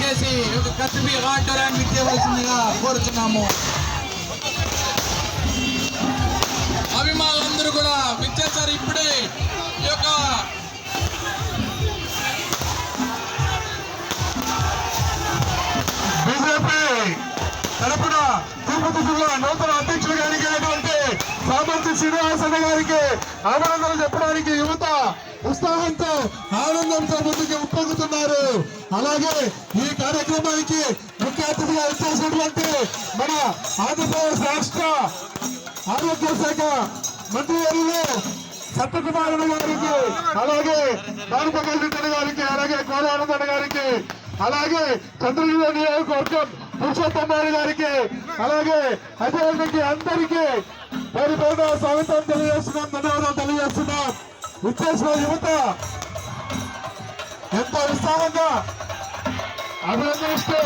దయచేసి ఒక కత్తిపి ఆటోరాన్ని ఇచ్చేవలసిందిగా కోరుతున్నాము. అభిమానులందరూ కూడా విచ్చేసారు. ఇప్పుడే ఈ యొక్క బీజేపీ తరపున తిరుపతి జిల్లా నూతన అధ్యక్షులు గారికి సామంతి శ్రీనివాసన్న గారికి అభినందనలు చెప్పడానికి యువత ఉత్సాహంతో ఆనందంతో ముందుకు ఉప్పొంగుతున్నారు. అలాగే ఈ కార్యక్రమానికి ముఖ్య అతిథిగా వచ్చేసినటువంటి మన ఆంధ్రప్రదేశ్ రాష్ట్ర ఆరోగ్య శాఖ మంత్రివర్యులు సత్యకుమారుడు గారికి, అలాగే దానిపల్లి గారికి, అలాగే కోలానందన్ గారికి, అలాగే చంద్రగిరి నియోజకవర్గం పురుషోత్తమ్మారి గారికి, అలాగే అజయ్ అందరికీ పేరు పేరున స్వాగతం తెలియజేస్తున్నాం, ధన్యవాదాలు తెలియజేస్తున్నాం. విచ్చేసిన యువత ఎంతో ఉత్సాహంగా అభినందిస్తూ